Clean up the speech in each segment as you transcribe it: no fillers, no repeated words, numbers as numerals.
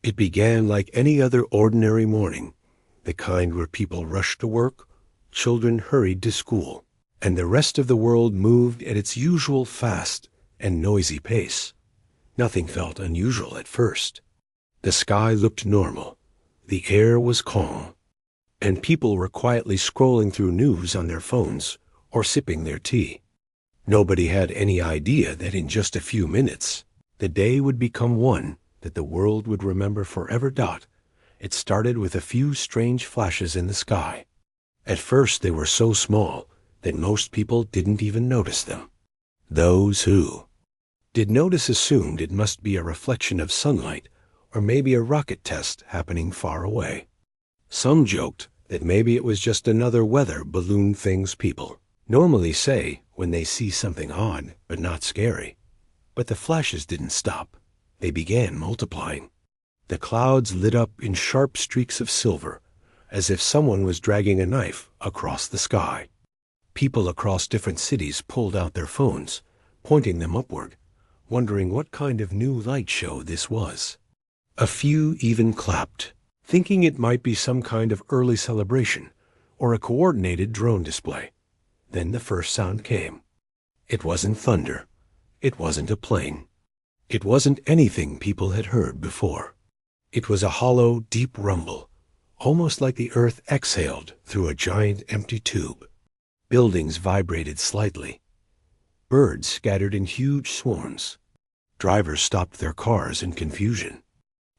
It began like any other ordinary morning, the kind where people rushed to work, children hurried to school, and the rest of the world moved at its usual fast and noisy pace. Nothing felt unusual at first. The sky looked normal, the air was calm, and people were quietly scrolling through news on their phones or sipping their tea. Nobody had any idea that in just a few minutes, the day would become one that the world would remember forever. It started with a few strange flashes in the sky. At first they were so small that most people didn't even notice them. Those who did notice assumed it must be a reflection of sunlight or maybe a rocket test happening far away. Some joked that maybe it was just another weather balloon things people normally say when they see something odd but not scary. But the flashes didn't stop. They began multiplying. The clouds lit up in sharp streaks of silver, as if someone was dragging a knife across the sky. People across different cities pulled out their phones, pointing them upward, wondering what kind of new light show this was. A few even clapped, thinking it might be some kind of early celebration or a coordinated drone display. Then the first sound came. It wasn't thunder. It wasn't a plane. It wasn't anything people had heard before. It was a hollow, deep rumble, almost like the earth exhaled through a giant empty tube. Buildings vibrated slightly. Birds scattered in huge swarms. Drivers stopped their cars in confusion.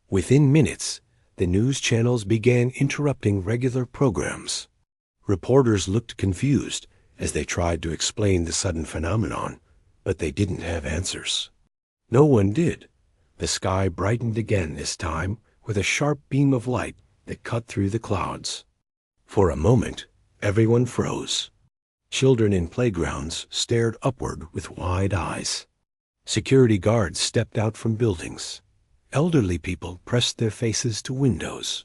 Within minutes, the news channels began interrupting regular programs. Reporters looked confused as they tried to explain the sudden phenomenon, but they didn't have answers. No one did. The sky brightened again this time with a sharp beam of light that cut through the clouds. For a moment, everyone froze. Children in playgrounds stared upward with wide eyes. Security guards stepped out from buildings. Elderly people pressed their faces to windows.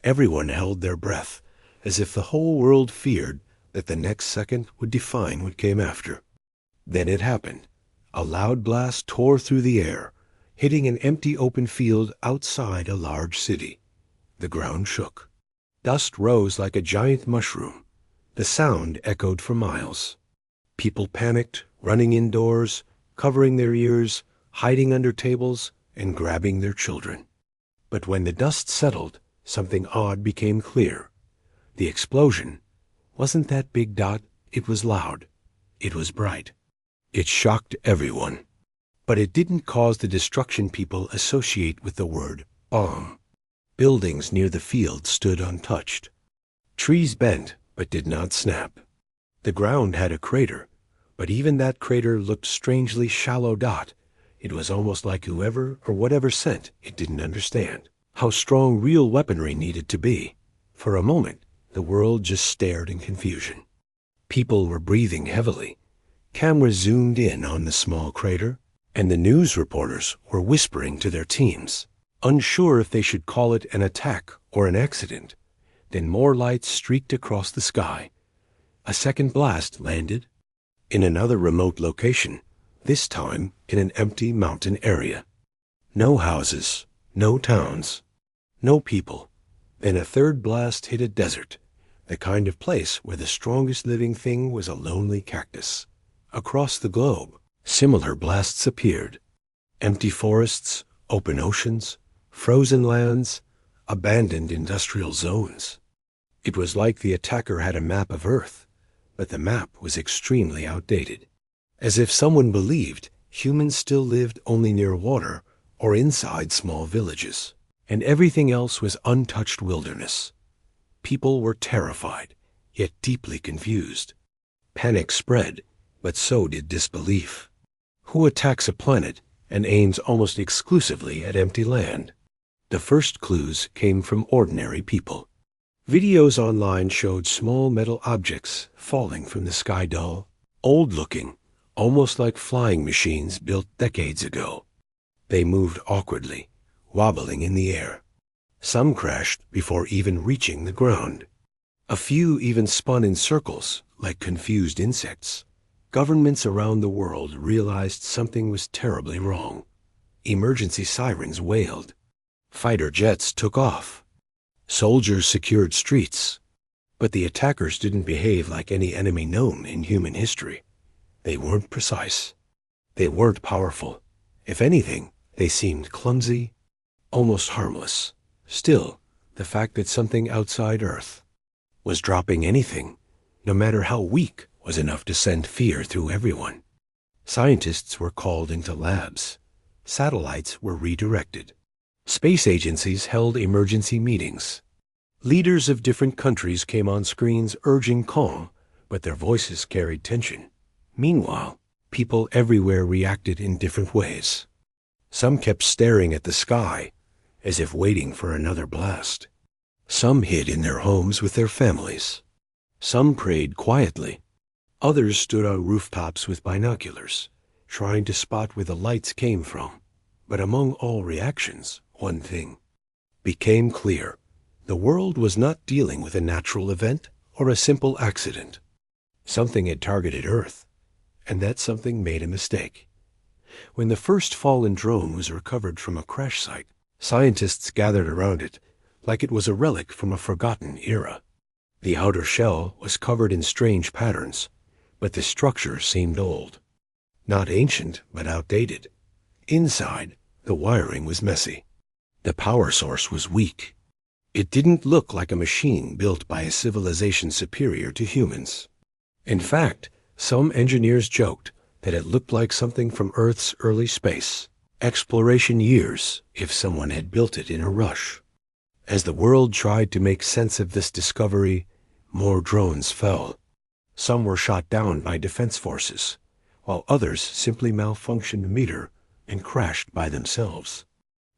Everyone held their breath, as if the whole world feared that the next second would define what came after. Then it happened. A loud blast tore through the air, hitting an empty open field outside a large city. The ground shook. Dust rose like a giant mushroom. The sound echoed for miles. People panicked, running indoors, covering their ears, hiding under tables, and grabbing their children. But when the dust settled, something odd became clear. The explosion wasn't that big. It was loud. It was bright. It shocked everyone. But it didn't cause the destruction people associate with the word bomb. Buildings near the field stood untouched. Trees bent but did not snap. The ground had a crater, but even that crater looked strangely shallow. It was almost like whoever or whatever sent it didn't understand how strong real weaponry needed to be. For a moment, the world just stared in confusion. People were breathing heavily. Cameras zoomed in on the small crater, and the news reporters were whispering to their teams, unsure if they should call it an attack or an accident. Then more lights streaked across the sky. A second blast landed in another remote location, this time in an empty mountain area. No houses, no towns, no people. Then a third blast hit a desert, the kind of place where the strongest living thing was a lonely cactus. Across the globe, similar blasts appeared. Empty forests, open oceans, frozen lands, abandoned industrial zones. It was like the attacker had a map of Earth, but the map was extremely outdated. As if someone believed humans still lived only near water or inside small villages, and everything else was untouched wilderness. People were terrified, yet deeply confused. Panic spread, but so did disbelief. Who attacks a planet and aims almost exclusively at empty land? The first clues came from ordinary people. Videos online showed small metal objects falling from the sky, dull, old-looking, almost like flying machines built decades ago. They moved awkwardly, wobbling in the air. Some crashed before even reaching the ground. A few even spun in circles like confused insects. Governments around the world realized something was terribly wrong. Emergency sirens wailed. Fighter jets took off. Soldiers secured streets. But the attackers didn't behave like any enemy known in human history. They weren't precise. They weren't powerful. If anything, they seemed clumsy, almost harmless. Still, the fact that something outside Earth was dropping anything, no matter how weak, was enough to send fear through everyone. Scientists were called into labs. Satellites were redirected. Space agencies held emergency meetings. Leaders of different countries came on screens urging calm, but their voices carried tension. Meanwhile, people everywhere reacted in different ways. Some kept staring at the sky, as if waiting for another blast. Some hid in their homes with their families. Some prayed quietly. Others stood on rooftops with binoculars, trying to spot where the lights came from. But among all reactions, one thing became clear. The world was not dealing with a natural event or a simple accident. Something had targeted Earth, and that something made a mistake. When the first fallen drone was recovered from a crash site, scientists gathered around it like it was a relic from a forgotten era. The outer shell was covered in strange patterns, but the structure seemed old. Not ancient, but outdated. Inside, the wiring was messy. The power source was weak. It didn't look like a machine built by a civilization superior to humans. In fact, some engineers joked that it looked like something from Earth's early space exploration years if someone had built it in a rush. As the world tried to make sense of this discovery, more drones fell. Some were shot down by defense forces, while others simply malfunctioned a meter and crashed by themselves.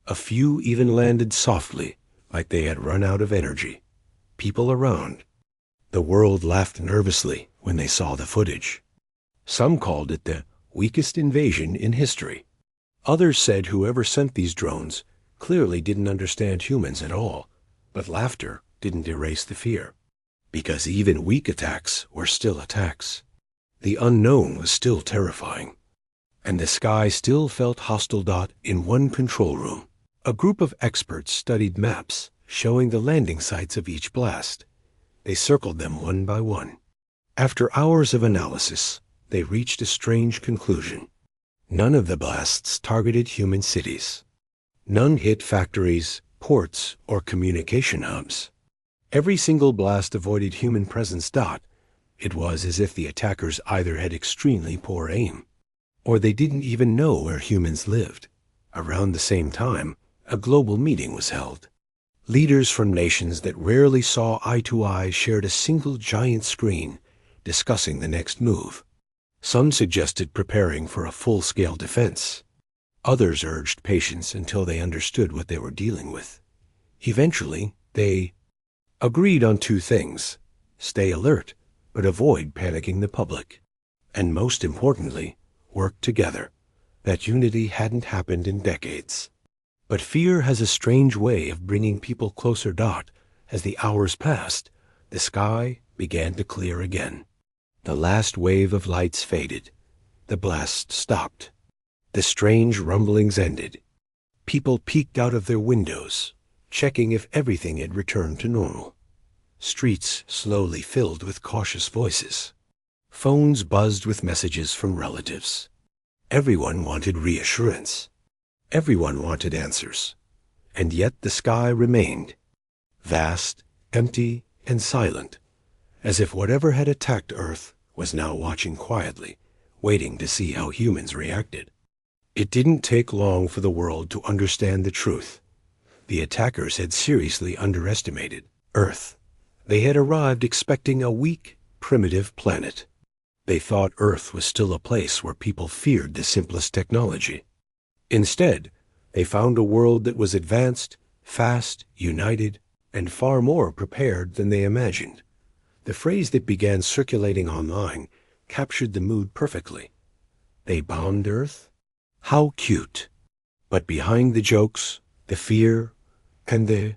A few even landed softly, like they had run out of energy. People around. The world laughed nervously when they saw the footage. Some called it the weakest invasion in history. Others said whoever sent these drones clearly didn't understand humans at all, but laughter didn't erase the fear. Because even weak attacks were still attacks. The unknown was still terrifying. And the sky still felt hostile. In one control room, a group of experts studied maps showing the landing sites of each blast. They circled them one by one. After hours of analysis, they reached a strange conclusion. None of the blasts targeted human cities. None hit factories, ports, or communication hubs. Every single blast avoided human presence. It was as if the attackers either had extremely poor aim, or they didn't even know where humans lived. Around the same time, a global meeting was held. Leaders from nations that rarely saw eye to eye shared a single giant screen, discussing the next move. Some suggested preparing for a full-scale defense. Others urged patience until they understood what they were dealing with. Eventually, they agreed on two things: stay alert, but avoid panicking the public. And most importantly, work together. That unity hadn't happened in decades. But fear has a strange way of bringing people closer. As the hours passed, the sky began to clear again. The last wave of lights faded. The blast stopped. The strange rumblings ended. People peeked out of their windows, checking if everything had returned to normal. Streets slowly filled with cautious voices. Phones buzzed with messages from relatives. Everyone wanted reassurance. Everyone wanted answers. And yet the sky remained vast, empty, and silent, as if whatever had attacked Earth was now watching quietly, waiting to see how humans reacted. It didn't take long for the world to understand the truth. The attackers had seriously underestimated Earth. They had arrived expecting a weak, primitive planet. They thought Earth was still a place where people feared the simplest technology. Instead, they found a world that was advanced, fast, united, and far more prepared than they imagined. The phrase that began circulating online captured the mood perfectly. They bombed Earth? How cute. But behind the jokes, the fear, and the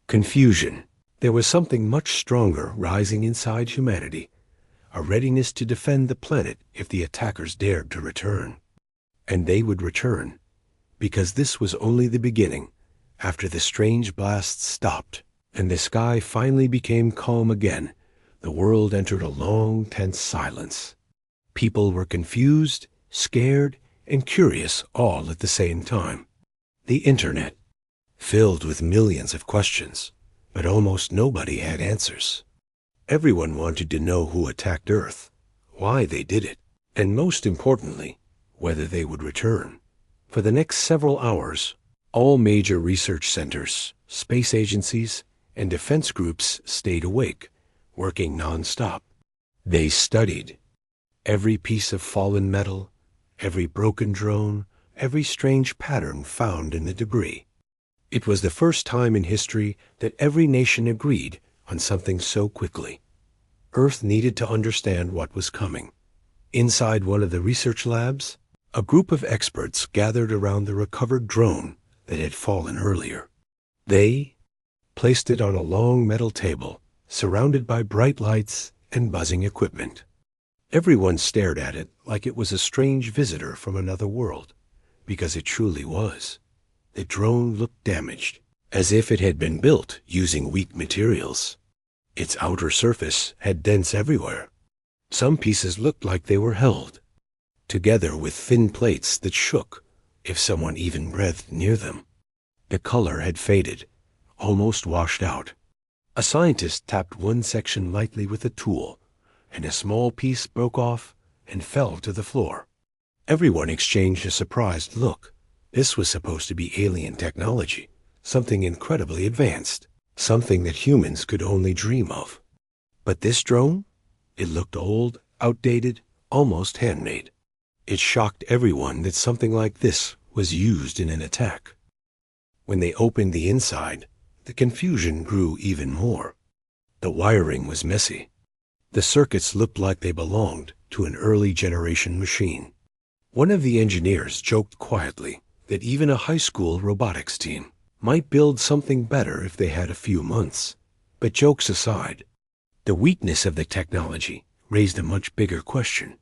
confusion, there was something much stronger rising inside humanity, a readiness to defend the planet if the attackers dared to return. And they would return, because this was only the beginning, After the strange blasts stopped, and the sky finally became calm again, the world entered a long, tense silence. People were confused, scared, and curious all at the same time. The internet, filled with millions of questions, but almost nobody had answers. Everyone wanted to know who attacked Earth, why they did it, and most importantly, whether they would return. For the next several hours, all major research centers, space agencies, and defense groups stayed awake, working non-stop. They studied every piece of fallen metal, every broken drone, every strange pattern found in the debris. It was the first time in history that every nation agreed on something so quickly. Earth needed to understand what was coming. Inside one of the research labs, a group of experts gathered around the recovered drone that had fallen earlier. They placed it on a long metal table, surrounded by bright lights and buzzing equipment. Everyone stared at it like it was a strange visitor from another world, because it truly was. The drone looked damaged, as if it had been built using weak materials. Its outer surface had dents everywhere. Some pieces looked like they were held together with thin plates that shook if someone even breathed near them. The color had faded, almost washed out. A scientist tapped one section lightly with a tool, and a small piece broke off and fell to the floor. Everyone exchanged a surprised look. This was supposed to be alien technology, something incredibly advanced, something that humans could only dream of. But this drone? It looked old, outdated, almost handmade. It shocked everyone that something like this was used in an attack. When they opened the inside, the confusion grew even more. The wiring was messy. The circuits looked like they belonged to an early generation machine. One of the engineers joked quietly that even a high school robotics team might build something better if they had a few months. But jokes aside, the weakness of the technology raised a much bigger question.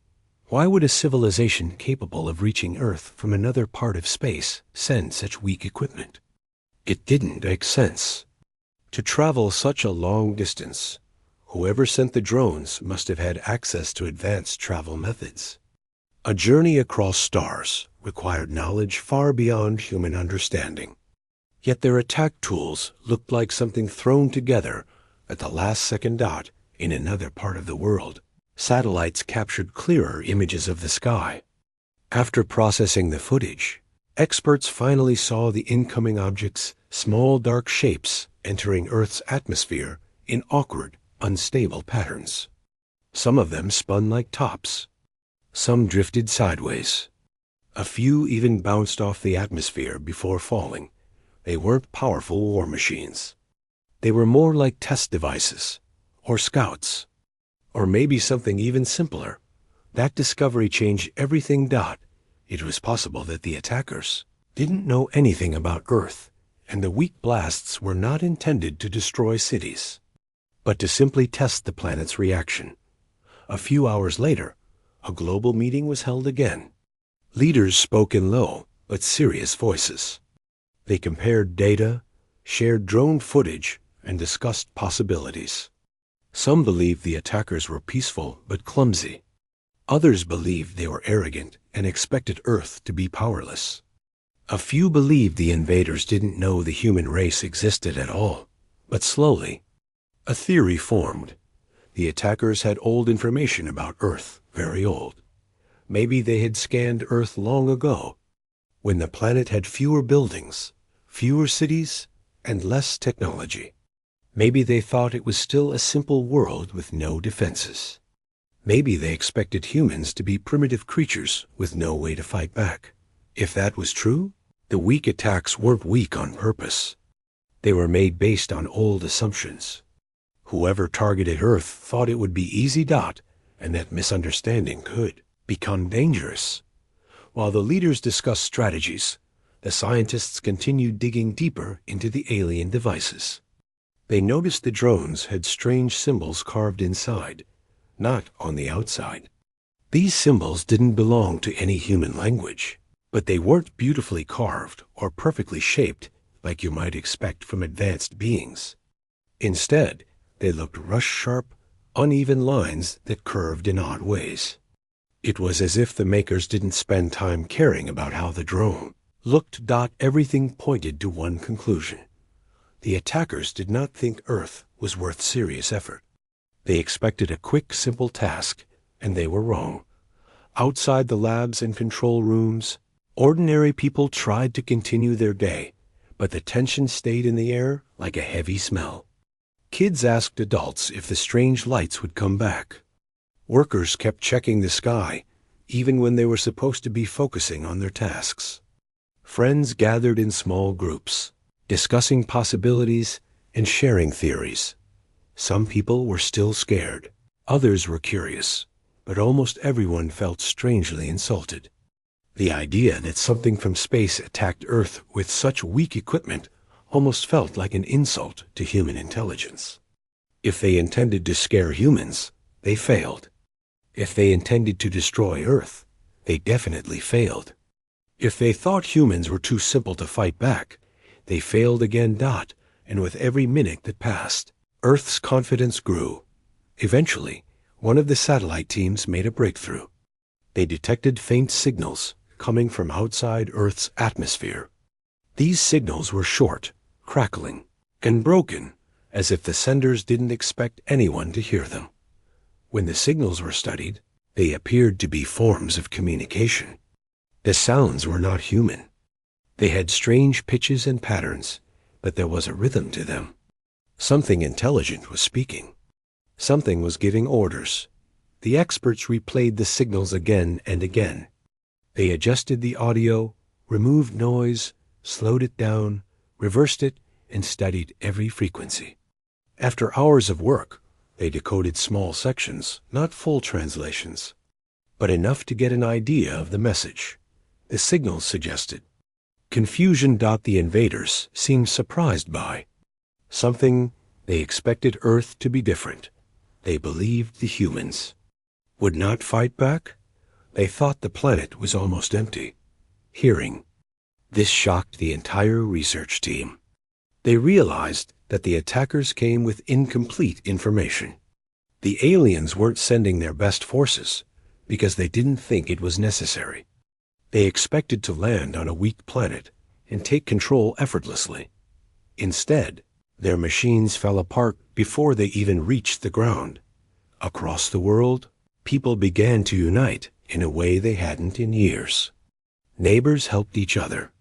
Why would a civilization capable of reaching Earth from another part of space send such weak equipment? It didn't make sense. To travel such a long distance, whoever sent the drones must have had access to advanced travel methods. A journey across stars required knowledge far beyond human understanding. Yet their attack tools looked like something thrown together at the last second dot in another part of the world. Satellites captured clearer images of the sky. After processing the footage, experts finally saw the incoming objects, small dark shapes entering Earth's atmosphere in awkward, unstable patterns. Some of them spun like tops. Some drifted sideways. A few even bounced off the atmosphere before falling. They weren't powerful war machines. They were more like test devices, or scouts, or maybe something even simpler. That discovery changed everything. It was possible that the attackers didn't know anything about Earth, and the weak blasts were not intended to destroy cities, but to simply test the planet's reaction. A few hours later, a global meeting was held again. Leaders spoke in low but serious voices. They compared data, shared drone footage, and discussed possibilities. Some believed the attackers were peaceful but clumsy. Others believed they were arrogant and expected Earth to be powerless. A few believed the invaders didn't know the human race existed at all. But slowly, a theory formed. The attackers had old information about Earth, very old. Maybe they had scanned Earth long ago, when the planet had fewer buildings, fewer cities, and less technology. Maybe they thought it was still a simple world with no defenses. Maybe they expected humans to be primitive creatures with no way to fight back. If that was true, the weak attacks weren't weak on purpose. They were made based on old assumptions. Whoever targeted Earth thought it would be easy. And that misunderstanding could become dangerous. While the leaders discussed strategies, the scientists continued digging deeper into the alien devices. They noticed the drones had strange symbols carved inside, not on the outside. These symbols didn't belong to any human language, but they weren't beautifully carved or perfectly shaped like you might expect from advanced beings. Instead, they looked rush-sharp, uneven lines that curved in odd ways. It was as if the makers didn't spend time caring about how the drone looked. Everything pointed to one conclusion. The attackers did not think Earth was worth serious effort. They expected a quick, simple task, and they were wrong. Outside the labs and control rooms, ordinary people tried to continue their day, but the tension stayed in the air like a heavy smell. Kids asked adults if the strange lights would come back. Workers kept checking the sky, even when they were supposed to be focusing on their tasks. Friends gathered in small groups, discussing possibilities and sharing theories. Some people were still scared. Others were curious, but almost everyone felt strangely insulted. The idea that something from space attacked Earth with such weak equipment almost felt like an insult to human intelligence. If they intended to scare humans, they failed. If they intended to destroy Earth, they definitely failed. If they thought humans were too simple to fight back, they failed again. And with every minute that passed, Earth's confidence grew. Eventually, one of the satellite teams made a breakthrough. They detected faint signals coming from outside Earth's atmosphere. These signals were short, crackling, and broken, as if the senders didn't expect anyone to hear them. When the signals were studied, they appeared to be forms of communication. The sounds were not human. They had strange pitches and patterns, but there was a rhythm to them. Something intelligent was speaking. Something was giving orders. The experts replayed the signals again and again. They adjusted the audio, removed noise, slowed it down, reversed it, and studied every frequency. After hours of work, they decoded small sections, not full translations, but enough to get an idea of the message. The signals suggested confusion. The invaders seemed surprised by something. They expected Earth to be different. They believed the humans would not fight back. They thought the planet was almost empty. Hearing this shocked the entire research team. They realized that the attackers came with incomplete information. The aliens weren't sending their best forces because they didn't think it was necessary. They expected to land on a weak planet and take control effortlessly. Instead, their machines fell apart before they even reached the ground. Across the world, people began to unite in a way they hadn't in years. Neighbors helped each other.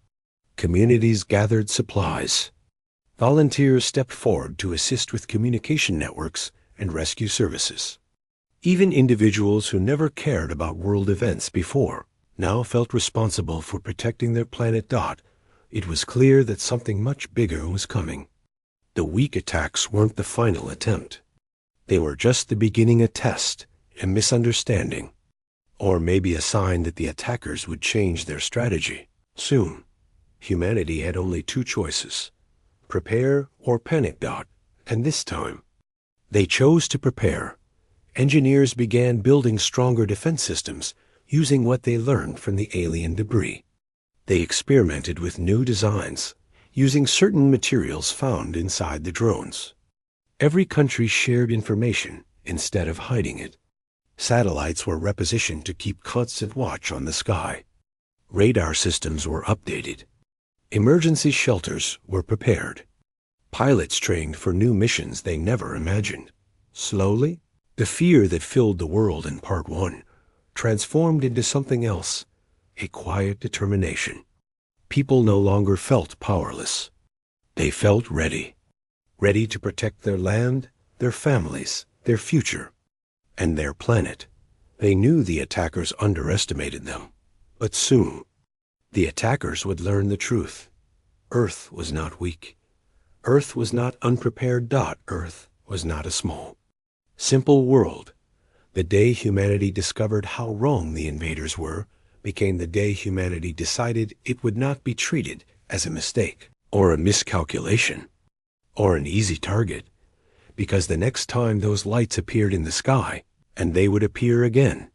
Communities gathered supplies. Volunteers stepped forward to assist with communication networks and rescue services. Even individuals who never cared about world events before now felt responsible for protecting their planet. It was clear that something much bigger was coming. The weak attacks weren't the final attempt. They were just the beginning, a test, a misunderstanding, or maybe a sign that the attackers would change their strategy soon. Humanity had only two choices: prepare or panic. And this time, they chose to prepare. Engineers began building stronger defense systems using what they learned from the alien debris. They experimented with new designs, using certain materials found inside the drones. Every country shared information instead of hiding it. Satellites were repositioned to keep constant watch on the sky. Radar systems were updated. Emergency shelters were prepared. Pilots trained for new missions they never imagined. Slowly, the fear that filled the world in Part 1 transformed into something else, a quiet determination. People no longer felt powerless. They felt ready. Ready to protect their land, their families, their future, and their planet. They knew the attackers underestimated them. But soon, the attackers would learn the truth. Earth was not weak. Earth was not unprepared. Earth was not a small, simple world. The day humanity discovered how wrong the invaders were became the day humanity decided it would not be treated as a mistake or a miscalculation or an easy target, because the next time those lights appeared in the sky, and they would appear again,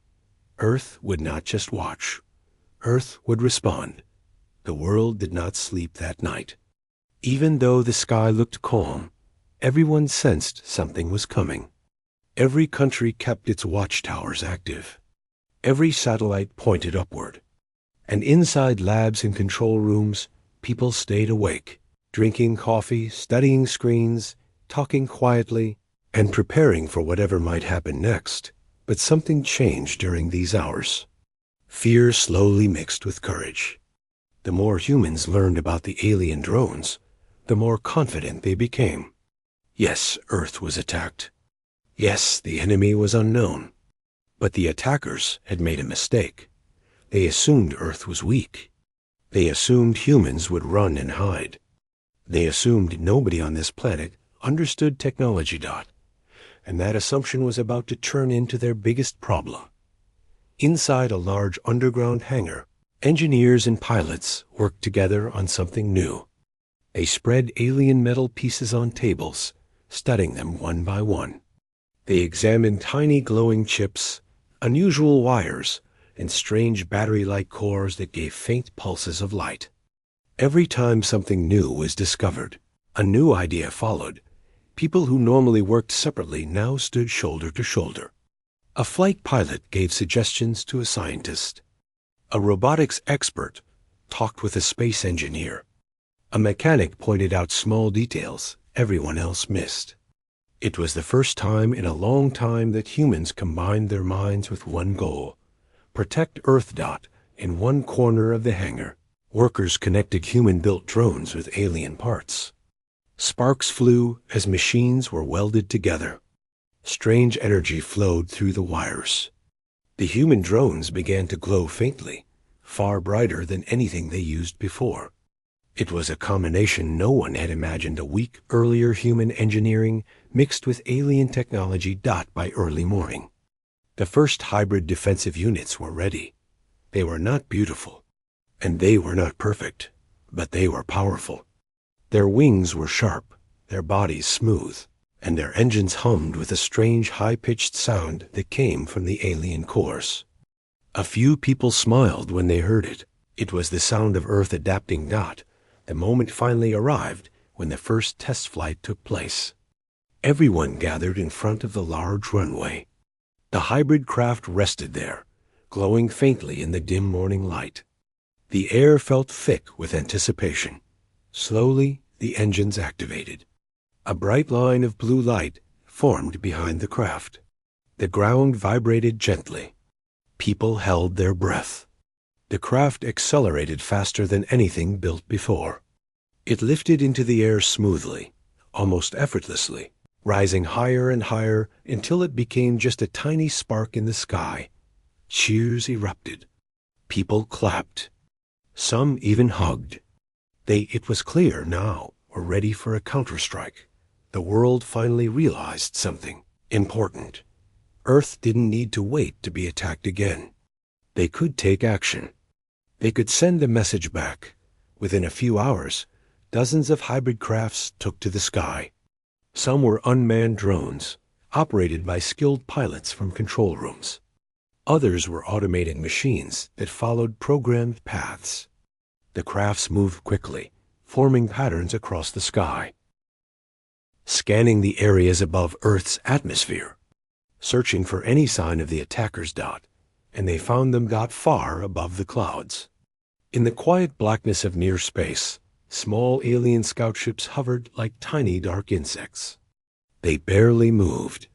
Earth would not just watch. Earth would respond. The world did not sleep that night. Even though the sky looked calm, everyone sensed something was coming. Every country kept its watchtowers active. Every satellite pointed upward. And inside labs and control rooms, people stayed awake, drinking coffee, studying screens, talking quietly, and preparing for whatever might happen next. But something changed during these hours. Fear slowly mixed with courage. The more humans learned about the alien drones, the more confident they became. Yes, Earth was attacked. Yes, the enemy was unknown. But the attackers had made a mistake. They assumed Earth was weak. They assumed humans would run and hide. They assumed nobody on this planet understood technology. And that assumption was about to turn into their biggest problem. Inside a large underground hangar, engineers and pilots worked together on something new. They spread alien metal pieces on tables, studying them one by one. They examined tiny glowing chips, unusual wires, and strange battery-like cores that gave faint pulses of light. Every time something new was discovered, a new idea followed. People who normally worked separately now stood shoulder to shoulder. A flight pilot gave suggestions to a scientist. A robotics expert talked with a space engineer. A mechanic pointed out small details everyone else missed. It was the first time in a long time that humans combined their minds with one goal: protect Earth. In one corner of the hangar, workers connected human-built drones with alien parts. Sparks flew as machines were welded together. Strange energy flowed through the wires. The human drones began to glow faintly, far brighter than anything they used before. It was a combination no one had imagined a week earlier: human engineering mixed with alien technology. By early morning, the first hybrid defensive units were ready. They were not beautiful, and they were not perfect, but they were powerful. Their wings were sharp, their bodies smooth, and their engines hummed with a strange high-pitched sound that came from the alien cores. A few people smiled when they heard it. It was the sound of Earth adapting. The moment finally arrived when the first test flight took place. Everyone gathered in front of the large runway. The hybrid craft rested there, glowing faintly in the dim morning light. The air felt thick with anticipation. Slowly, the engines activated. A bright line of blue light formed behind the craft. The ground vibrated gently. People held their breath. The craft accelerated faster than anything built before. It lifted into the air smoothly, almost effortlessly, rising higher and higher until it became just a tiny spark in the sky. Cheers erupted. People clapped. Some even hugged. It was clear now, were ready for a counterstrike. The world finally realized something important. Earth didn't need to wait to be attacked again. They could take action. They could send a message back. Within a few hours, dozens of hybrid crafts took to the sky. Some were unmanned drones, operated by skilled pilots from control rooms. Others were automated machines that followed programmed paths. The crafts moved quickly, forming patterns across the sky, scanning the areas above Earth's atmosphere, searching for any sign of the attackers. And they found them far above the clouds. In the quiet blackness of near space, small alien scout ships hovered like tiny dark insects. They barely moved.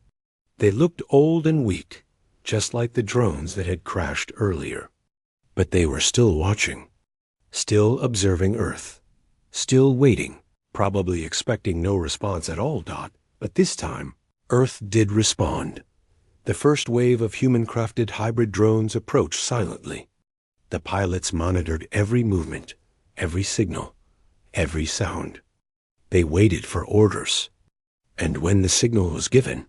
They looked old and weak, just like the drones that had crashed earlier. But they were still watching, still observing Earth, still waiting, probably expecting no response at all. But this time, Earth did respond. The first wave of human-crafted hybrid drones approached silently. The pilots monitored every movement, every signal, every sound. They waited for orders. And when the signal was given,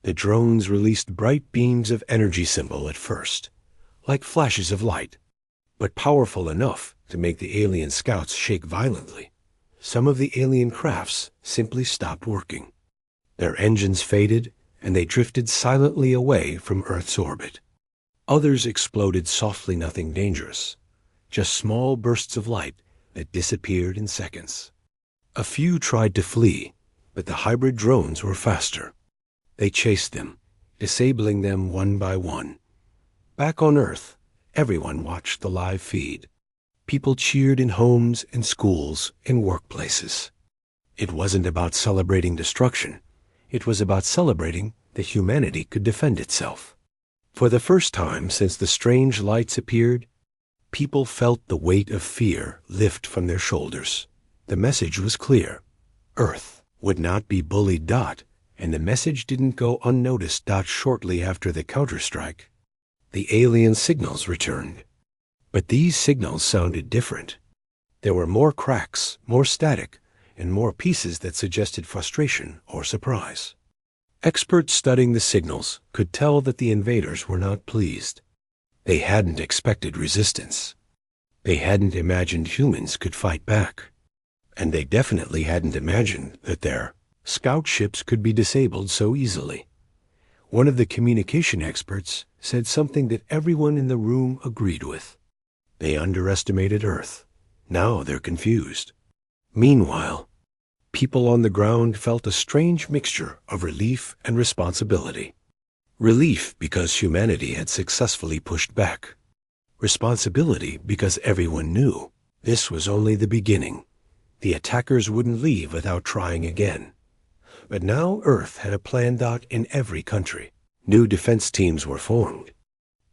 the drones released bright beams of energy symbol at first, like flashes of light, but powerful enough to make the alien scouts shake violently. Some of the alien crafts simply stopped working. Their engines faded, and they drifted silently away from Earth's orbit. Others exploded softly, nothing dangerous, just small bursts of light that disappeared in seconds. A few tried to flee, but the hybrid drones were faster. They chased them, disabling them one by one. Back on Earth, everyone watched the live feed. People cheered in homes and schools and workplaces. It wasn't about celebrating destruction. It was about celebrating that humanity could defend itself. For the first time since the strange lights appeared, people felt the weight of fear lift from their shoulders. The message was clear. Earth would not be bullied. And the message didn't go unnoticed. Shortly after the counterstrike, the alien signals returned. But these signals sounded different. There were more cracks, more static, and more pieces that suggested frustration or surprise. Experts studying the signals could tell that the invaders were not pleased. They hadn't expected resistance. They hadn't imagined humans could fight back. And they definitely hadn't imagined that their scout ships could be disabled so easily. One of the communication experts said something that everyone in the room agreed with. They underestimated Earth. Now they're confused. Meanwhile, people on the ground felt a strange mixture of relief and responsibility. Relief because humanity had successfully pushed back. Responsibility because everyone knew this was only the beginning. The attackers wouldn't leave without trying again. But now Earth had a plan. In every country, new defense teams were formed.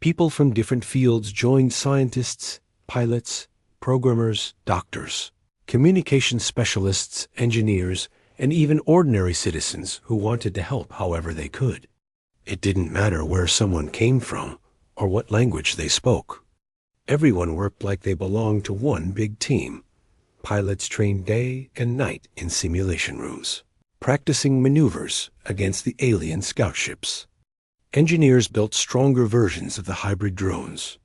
People from different fields joined: scientists, pilots, programmers, doctors, communication specialists, engineers, and even ordinary citizens who wanted to help however they could. It didn't matter where someone came from or what language they spoke. Everyone worked like they belonged to one big team. Pilots trained day and night in simulation rooms, practicing maneuvers against the alien scout ships. Engineers built stronger versions of the hybrid drones.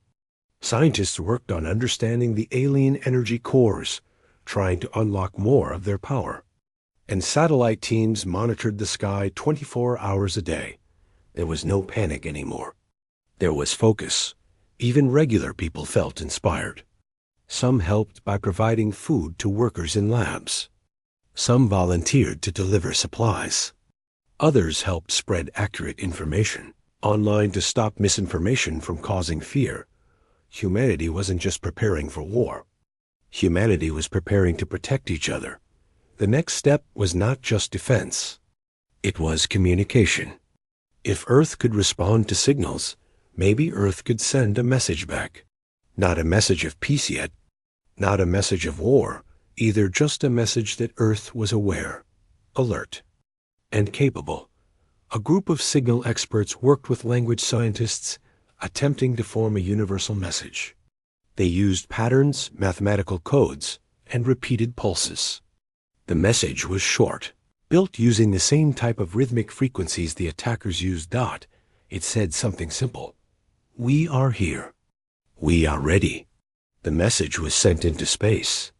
Scientists worked on understanding the alien energy cores, trying to unlock more of their power. And satellite teams monitored the sky 24 hours a day. There was no panic anymore. There was focus. Even regular people felt inspired. Some helped by providing food to workers in labs. Some volunteered to deliver supplies. Others helped spread accurate information online to stop misinformation from causing fear. Humanity wasn't just preparing for war. Humanity was preparing to protect each other. The next step was not just defense. It was communication. If Earth could respond to signals, maybe Earth could send a message back. Not a message of peace yet, not a message of war, either just a message that Earth was aware, alert, and capable. A group of signal experts worked with language scientists, attempting to form a universal message. They used patterns, mathematical codes, and repeated pulses. The message was short, built using the same type of rhythmic frequencies the attackers used. It said something simple. We are here. We are ready. The message was sent into space.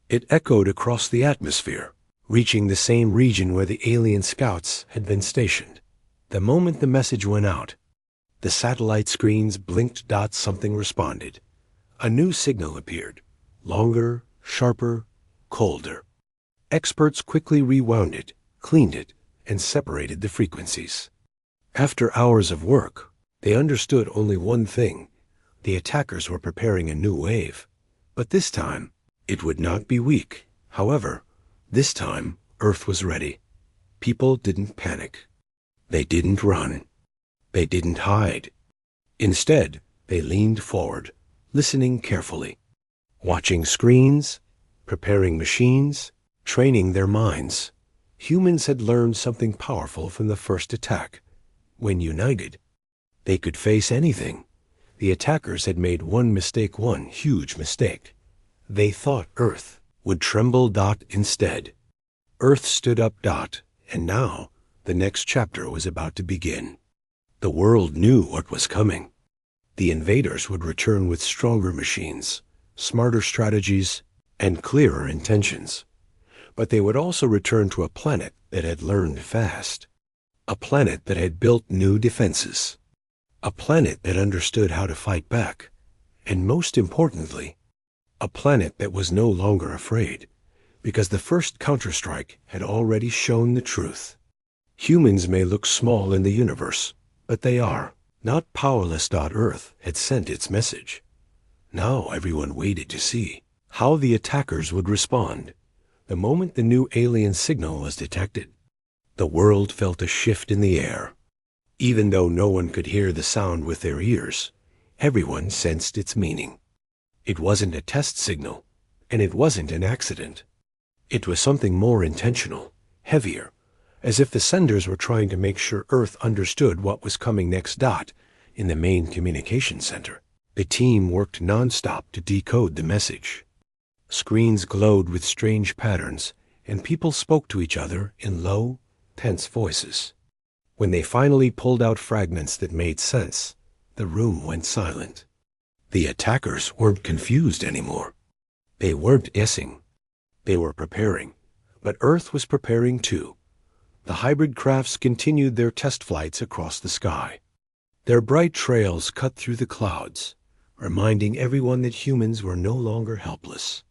It echoed across the atmosphere, reaching the same region where the alien scouts had been stationed. The moment the message went out, the satellite screens blinked. Something responded. A new signal appeared, longer, sharper, colder. Experts quickly rewound it, cleaned it, and separated the frequencies. After hours of work, they understood only one thing. The attackers were preparing a new wave. But this time, it would not be weak. However, this time, Earth was ready. People didn't panic. They didn't run. They didn't hide. Instead, they leaned forward, listening carefully, watching screens, preparing machines, training their minds. Humans had learned something powerful from the first attack. When united, they could face anything. The attackers had made one huge mistake. They thought Earth would tremble. Instead, Earth stood up. And now, the next chapter was about to begin. The world knew what was coming. The invaders would return with stronger machines, smarter strategies, and clearer intentions. But they would also return to a planet that had learned fast. A planet that had built new defenses. A planet that understood how to fight back. And most importantly, a planet that was no longer afraid. because the first counterstrike had already shown the truth. Humans may look small in the universe, but they are not powerless. Earth had sent its message. Now everyone waited to see how the attackers would respond. The moment the new alien signal was detected, the world felt a shift in the air. Even though no one could hear the sound with their ears, everyone sensed its meaning. It wasn't a test signal, and it wasn't an accident. It was something more intentional, heavier, as if the senders were trying to make sure Earth understood what was coming next. In the main communication center, the team worked nonstop to decode the message. Screens glowed with strange patterns, and people spoke to each other in low, tense voices. When they finally pulled out fragments that made sense, the room went silent. The attackers weren't confused anymore. They weren't guessing. They were preparing, but Earth was preparing too. The hybrid crafts continued their test flights across the sky. Their bright trails cut through the clouds, reminding everyone that humans were no longer helpless.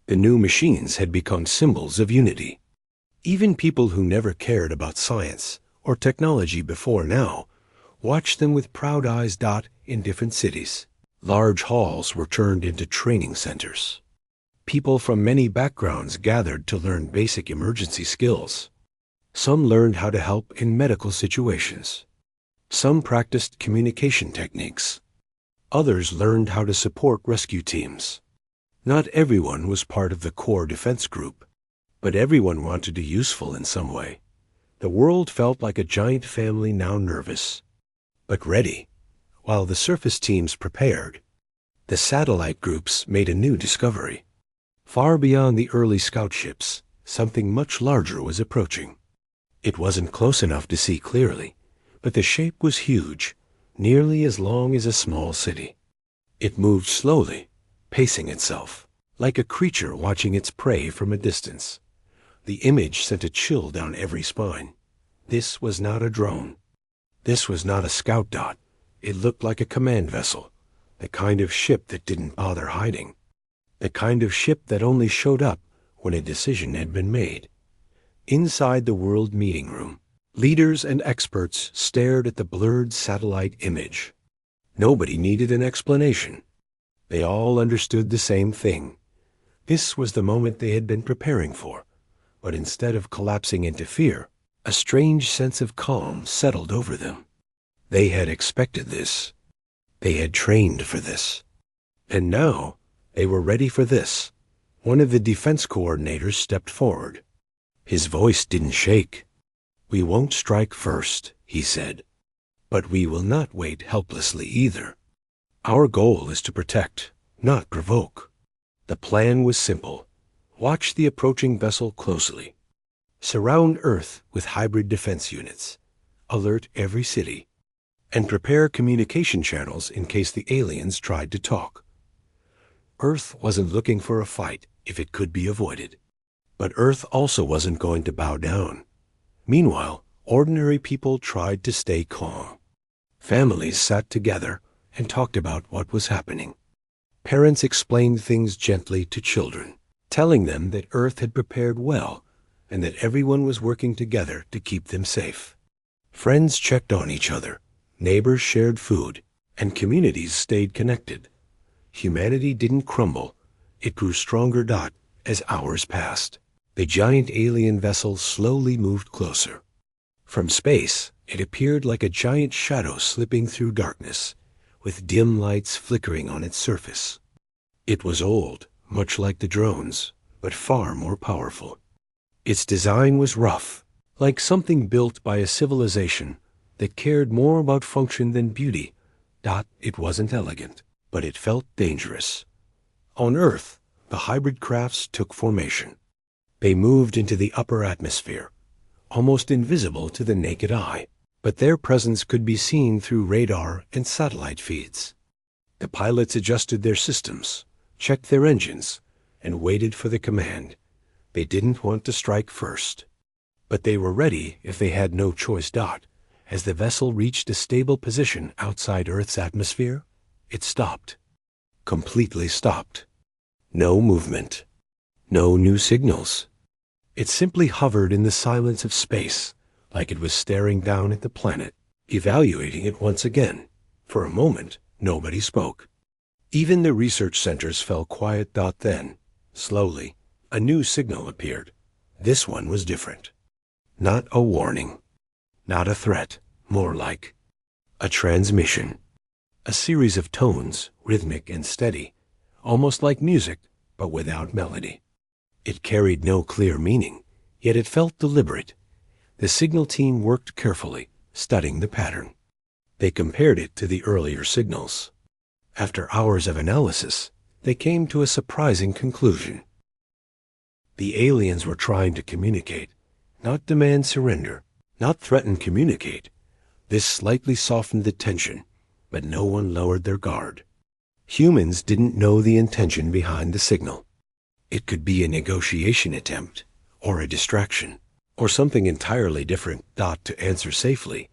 The new machines had become symbols of unity. Even people who never cared about science or technology before now watched them with proud eyes. In different cities, large halls were turned into training centers. People from many backgrounds gathered to learn basic emergency skills. Some learned how to help in medical situations. Some practiced communication techniques. Others learned how to support rescue teams. Not everyone was part of the core defense group, but everyone wanted to be useful in some way. The world felt like a giant family, now nervous, but ready. While the surface teams prepared, the satellite groups made a new discovery. Far beyond the early scout ships, something much larger was approaching. It wasn't close enough to see clearly, but the shape was huge, nearly as long as a small city. It moved slowly, pacing itself, like a creature watching its prey from a distance. The image sent a chill down every spine. This was not a drone. This was not a scout. It looked like a command vessel, the kind of ship that didn't bother hiding, the kind of ship that only showed up when a decision had been made. Inside the world meeting room, leaders and experts stared at the blurred satellite image. Nobody needed an explanation. They all understood the same thing. This was the moment they had been preparing for, but instead of collapsing into fear, a strange sense of calm settled over them. They had expected this. They had trained for this. And now they were ready for this. One of the defense coordinators stepped forward. His voice didn't shake. "We won't strike first," he said. "But we will not wait helplessly either. Our goal is to protect, not provoke." The plan was simple. Watch the approaching vessel closely. Surround Earth with hybrid defense units. Alert every city. And prepare communication channels in case the aliens tried to talk. Earth wasn't looking for a fight if it could be avoided. But Earth also wasn't going to bow down. Meanwhile, ordinary people tried to stay calm. Families sat together and talked about what was happening. Parents explained things gently to children, telling them that Earth had prepared well and that everyone was working together to keep them safe. Friends checked on each other, neighbors shared food, and communities stayed connected. Humanity didn't crumble. It grew stronger. As hours passed, the giant alien vessel slowly moved closer. From space, it appeared like a giant shadow slipping through darkness, with dim lights flickering on its surface. It was old, much like the drones, but far more powerful. Its design was rough, like something built by a civilization that cared more about function than beauty. It wasn't elegant, but it felt dangerous. On Earth, the hybrid crafts took formation. They moved into the upper atmosphere, almost invisible to the naked eye, but their presence could be seen through radar and satellite feeds. The pilots adjusted their systems, checked their engines, and waited for the command. They didn't want to strike first, but they were ready if they had no choice. As the vessel reached a stable position outside Earth's atmosphere, it stopped. Completely stopped. No movement. No new signals. It simply hovered in the silence of space, like it was staring down at the planet, evaluating it once again. For a moment, nobody spoke. Even the research centers fell quiet. Then, slowly, a new signal appeared. This one was different. Not a warning. Not a threat. More like a transmission. A series of tones, rhythmic and steady, almost like music, but without melody. It carried no clear meaning, yet it felt deliberate. The signal team worked carefully, studying the pattern. They compared it to the earlier signals. After hours of analysis, they came to a surprising conclusion. The aliens were trying to communicate, not demand surrender, not threaten communicate. This slightly softened the tension, but no one lowered their guard. Humans didn't know the intention behind the signal. It could be a negotiation attempt, or a distraction, or something entirely different. To answer safely,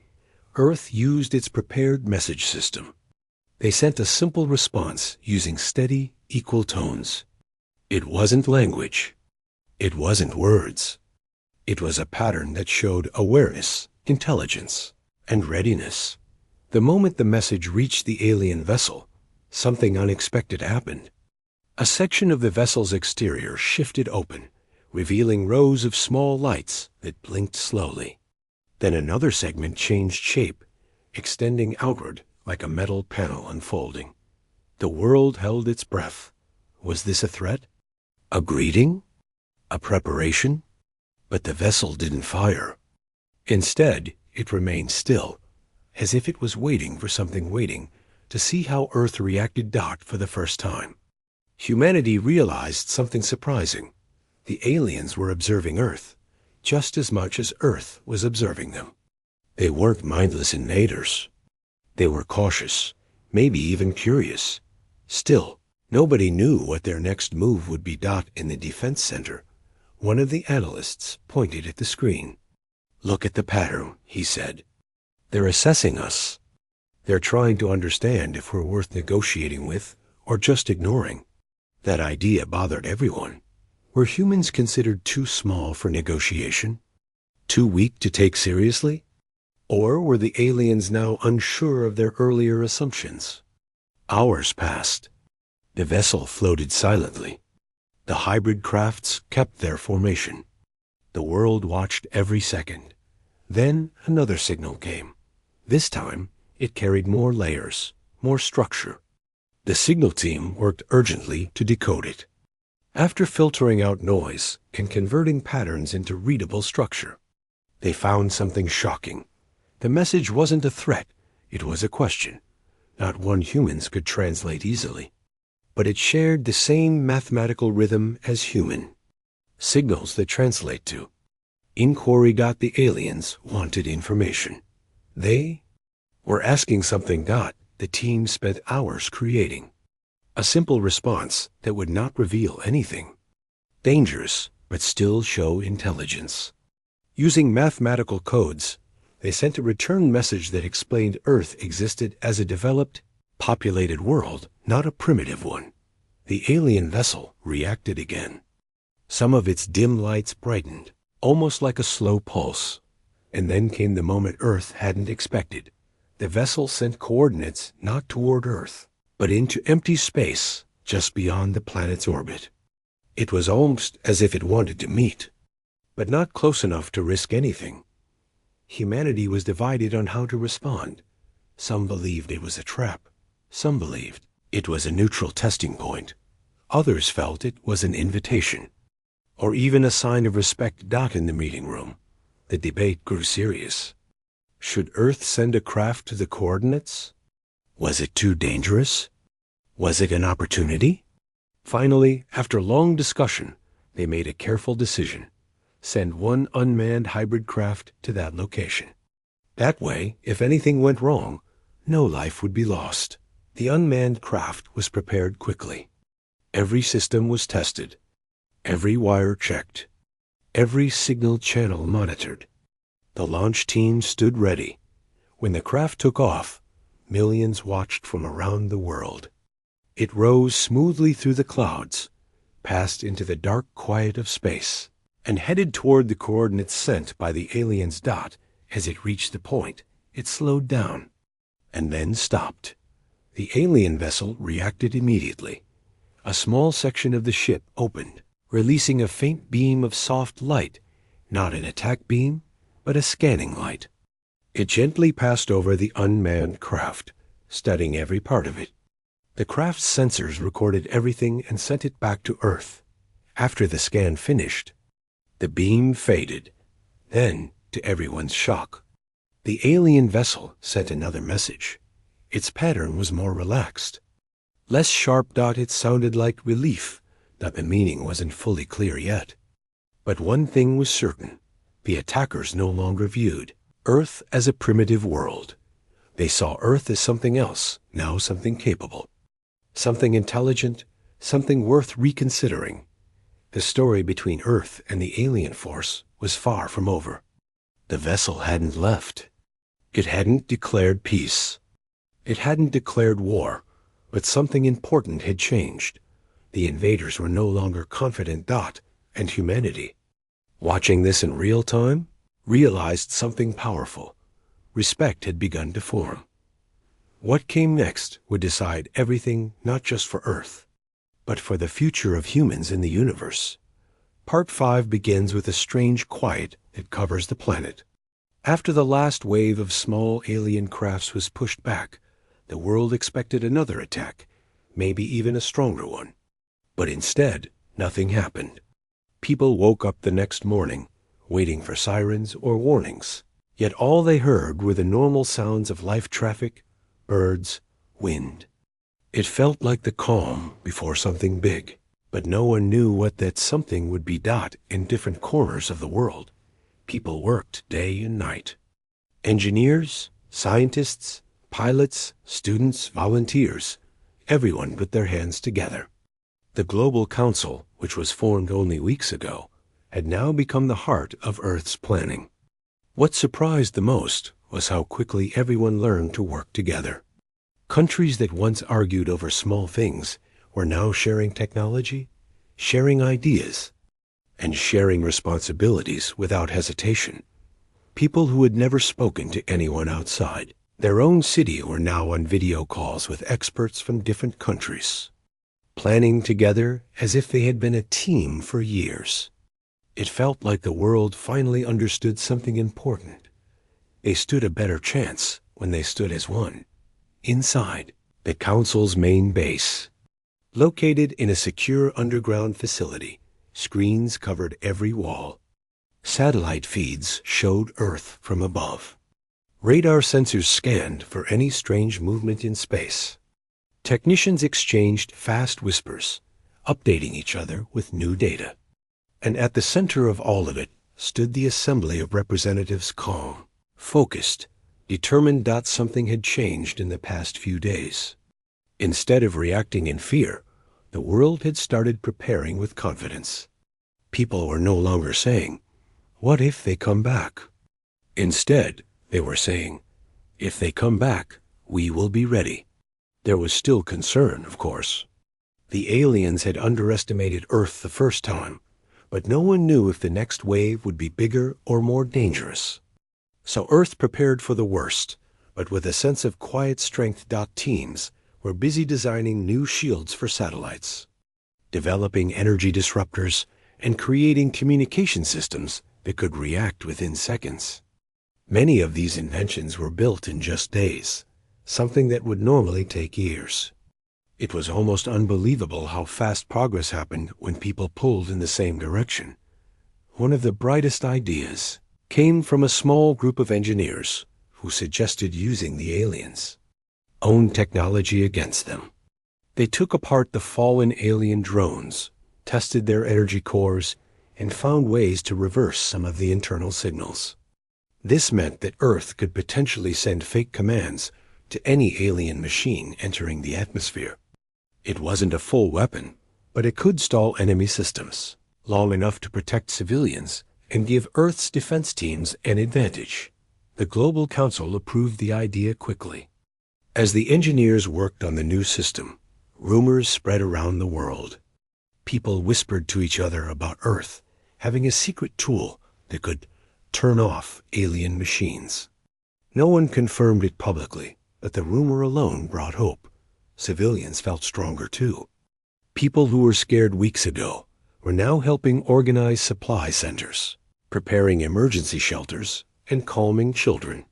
Earth used its prepared message system. They sent a simple response using steady, equal tones. It wasn't language. It wasn't words. It was a pattern that showed awareness, intelligence, and readiness. The moment the message reached the alien vessel, something unexpected happened. A section of the vessel's exterior shifted open, revealing rows of small lights that blinked slowly. Then another segment changed shape, extending outward like a metal panel unfolding. The world held its breath. Was this a threat? A greeting? A preparation? But the vessel didn't fire. Instead, it remained still, as if it was waiting for something, waiting to see how Earth reacted. For the first time, humanity realized something surprising. The aliens were observing Earth just as much as Earth was observing them. They weren't mindless invaders. They were cautious, maybe even curious. Still, nobody knew what their next move would be. In the defense center, one of the analysts pointed at the screen. "Look at the pattern," he said. "They're assessing us. They're trying to understand if we're worth negotiating with or just ignoring." That idea bothered everyone. Were humans considered too small for negotiation? Too weak to take seriously? Or were the aliens now unsure of their earlier assumptions? Hours passed. The vessel floated silently. The hybrid crafts kept their formation. The world watched every second. Then another signal came. This time, it carried more layers, more structure. The signal team worked urgently to decode it. After filtering out noise and converting patterns into readable structure, they found something shocking. The message wasn't a threat, it was a question. Not one humans could translate easily. But it shared the same mathematical rhythm as human. Signals that translate to. Inquiry. The aliens wanted information. They were asking something. The team spent hours creating. A simple response that would not reveal anything. Dangerous, but still show intelligence. Using mathematical codes, they sent a return message that explained Earth existed as a developed, populated world, not a primitive one. The alien vessel reacted again. Some of its dim lights brightened, almost like a slow pulse. And then came the moment Earth hadn't expected. The vessel sent coordinates not toward Earth, but into empty space just beyond the planet's orbit. It was almost as if it wanted to meet, but not close enough to risk anything. Humanity was divided on how to respond. Some believed it was a trap. Some believed it was a neutral testing point. Others felt it was an invitation, or even a sign of respect. In the meeting room, the debate grew serious. Should Earth send a craft to the coordinates? Was it too dangerous? Was it an opportunity? Finally, after long discussion, they made a careful decision. Send one unmanned hybrid craft to that location. That way, if anything went wrong, no life would be lost. The unmanned craft was prepared quickly. Every system was tested. Every wire checked. Every signal channel monitored. The launch team stood ready. When the craft took off, millions watched from around the world. It rose smoothly through the clouds, passed into the dark quiet of space and headed toward the coordinates sent by the alien's dot. As it reached the point, it slowed down and then stopped. The alien vessel reacted immediately. A small section of the ship opened, releasing a faint beam of soft light, not an attack beam, but a scanning light. It gently passed over the unmanned craft, studying every part of it. The craft's sensors recorded everything and sent it back to Earth. After the scan finished, the beam faded. Then, to everyone's shock, the alien vessel sent another message. Its pattern was more relaxed. Less sharp. It sounded like relief that the meaning wasn't fully clear yet. But one thing was certain. The attackers no longer viewed Earth as a primitive world. They saw Earth as something else, now something capable. Something intelligent, something worth reconsidering. The story between Earth and the alien force was far from over. The vessel hadn't left. It hadn't declared peace. It hadn't declared war, but something important had changed. The invaders were no longer confident. And humanity, watching this in real time, realized something powerful. Respect had begun to form. What came next would decide everything, not just for Earth, but for the future of humans in the universe. Part 5 begins with a strange quiet that covers the planet. After the last wave of small alien crafts was pushed back, the world expected another attack, maybe even a stronger one. But instead, nothing happened. People woke up the next morning, waiting for sirens or warnings. Yet all they heard were the normal sounds of life traffic, birds, wind. It felt like the calm before something big, but no one knew what that something would be. In different corners of the world, people worked day and night. Engineers, scientists, pilots, students, volunteers, everyone put their hands together. The Global Council, which was formed only weeks ago, had now become the heart of Earth's planning. What surprised the most was how quickly everyone learned to work together. Countries that once argued over small things were now sharing technology, sharing ideas, and sharing responsibilities without hesitation. People who had never spoken to anyone outside their own city were now on video calls with experts from different countries, planning together as if they had been a team for years. It felt like the world finally understood something important. They stood a better chance when they stood as one. Inside the Council's main base, located in a secure underground facility, screens covered every wall. Satellite feeds showed Earth from above. Radar sensors scanned for any strange movement in space. Technicians exchanged fast whispers, updating each other with new data. And at the center of all of it stood the assembly of representatives, calm, focused, determined. Something had changed in the past few days. Instead of reacting in fear, the world had started preparing with confidence. People were no longer saying, "What if they come back?" Instead, they were saying, "If they come back, we will be ready." There was still concern, of course. The aliens had underestimated Earth the first time, but no one knew if the next wave would be bigger or more dangerous. So Earth prepared for the worst, but with a sense of quiet strength. Teams were busy designing new shields for satellites, developing energy disruptors, and creating communication systems that could react within seconds. Many of these inventions were built in just days, something that would normally take years. It was almost unbelievable how fast progress happened when people pulled in the same direction. One of the brightest ideas came from a small group of engineers who suggested using the aliens' own technology against them. They took apart the fallen alien drones, tested their energy cores, and found ways to reverse some of the internal signals. This meant that Earth could potentially send fake commands to any alien machine entering the atmosphere. It wasn't a full weapon, but it could stall enemy systems long enough to protect civilians and give Earth's defense teams an advantage. The Global Council approved the idea quickly. As the engineers worked on the new system, rumors spread around the world. People whispered to each other about Earth having a secret tool that could turn off alien machines. No one confirmed it publicly, but the rumor alone brought hope. Civilians felt stronger too. People who were scared weeks ago were now helping organize supply centers, preparing emergency shelters, and calming children.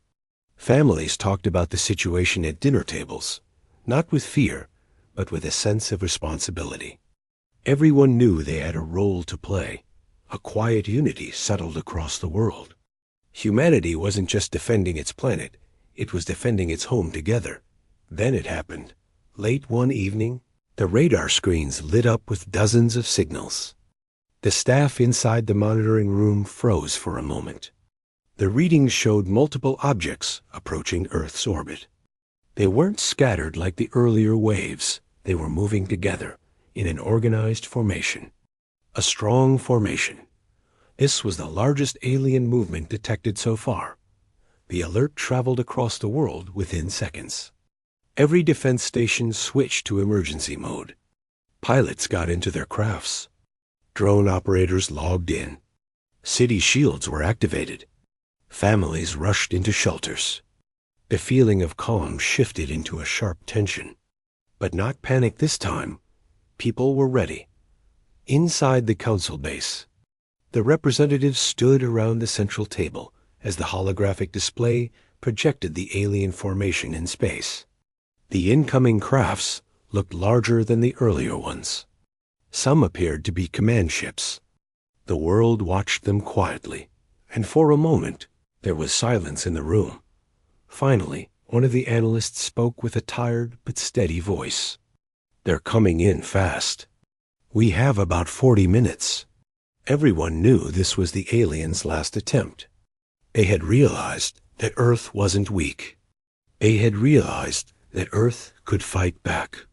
Families talked about the situation at dinner tables, not with fear, but with a sense of responsibility. Everyone knew they had a role to play. A quiet unity settled across the world. Humanity wasn't just defending its planet, it was defending its home together. Then it happened. Late one evening, the radar screens lit up with dozens of signals. The staff inside the monitoring room froze for a moment. The readings showed multiple objects approaching Earth's orbit. They weren't scattered like the earlier waves. They were moving together in an organized formation. A strong formation. This was the largest alien movement detected so far. The alert traveled across the world within seconds. Every defense station switched to emergency mode. Pilots got into their crafts. Drone operators logged in. City shields were activated. Families rushed into shelters. The feeling of calm shifted into a sharp tension. But not panic this time. People were ready. Inside the council base, the representatives stood around the central table as the holographic display projected the alien formation in space. The incoming crafts looked larger than the earlier ones. Some appeared to be command ships. The world watched them quietly, and for a moment there was silence in the room. Finally, one of the analysts spoke with a tired but steady voice. "They're coming in fast. We have about 40 minutes. Everyone knew this was the aliens' last attempt. They had realized that Earth wasn't weak. They had realized that Earth could fight back.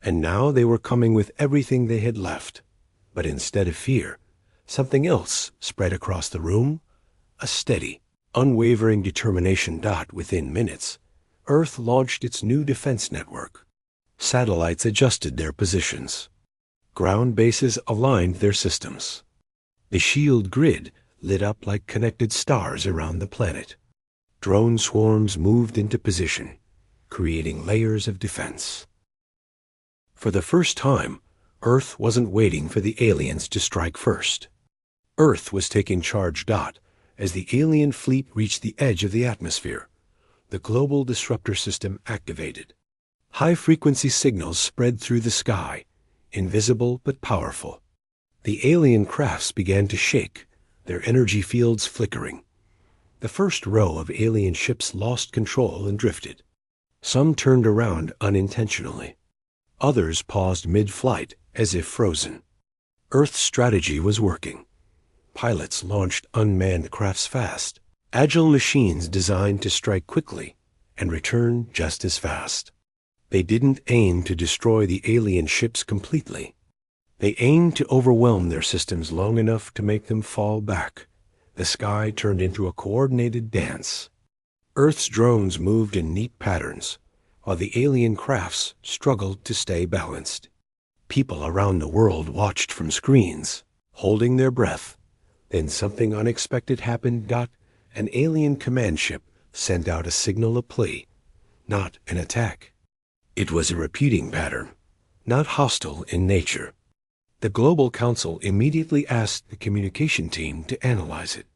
And now they were coming with everything they had left. But instead of fear, something else spread across the room. A steady, unwavering determination. Within minutes, Earth launched its new defense network. Satellites adjusted their positions. Ground bases aligned their systems. The shield grid lit up like connected stars around the planet. Drone swarms moved into position, creating layers of defense. For the first time, Earth wasn't waiting for the aliens to strike first. Earth was taking charge. As the alien fleet reached the edge of the atmosphere, the global disruptor system activated. High-frequency signals spread through the sky, invisible but powerful. The alien crafts began to shake, their energy fields flickering. The first row of alien ships lost control and drifted. Some turned around unintentionally. Others paused mid-flight as if frozen. Earth's strategy was working. Pilots launched unmanned crafts fast, agile machines designed to strike quickly and return just as fast. They didn't aim to destroy the alien ships completely. They aimed to overwhelm their systems long enough to make them fall back. The sky turned into a coordinated dance. Earth's drones moved in neat patterns, while the alien crafts struggled to stay balanced. People around the world watched from screens, holding their breath. Then something unexpected happened. An alien command ship sent out a signal of plea, not an attack. It was a repeating pattern, not hostile in nature. The Global Council immediately asked the communication team to analyze it.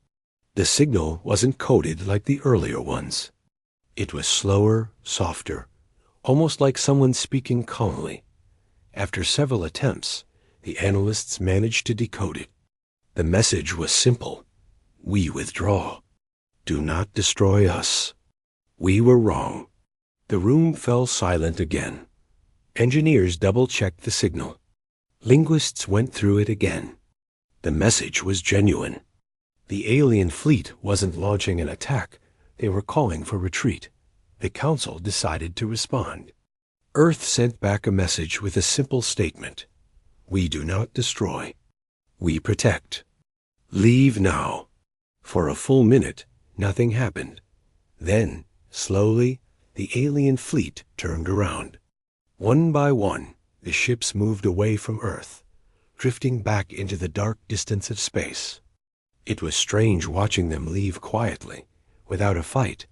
The signal wasn't coded like the earlier ones. It was slower, softer, almost like someone speaking calmly. After several attempts, the analysts managed to decode it. The message was simple. We withdraw. Do not destroy us. We were wrong. The room fell silent again. Engineers double-checked the signal. Linguists went through it again. The message was genuine. The alien fleet wasn't launching an attack. They were calling for retreat. The Council decided to respond. Earth sent back a message with a simple statement. We do not destroy. We protect. Leave now. For a full minute, nothing happened. Then, slowly, the alien fleet turned around. One by one, the ships moved away from Earth. drifting back into the dark distance of space. It was strange watching them leave quietly, without a fight,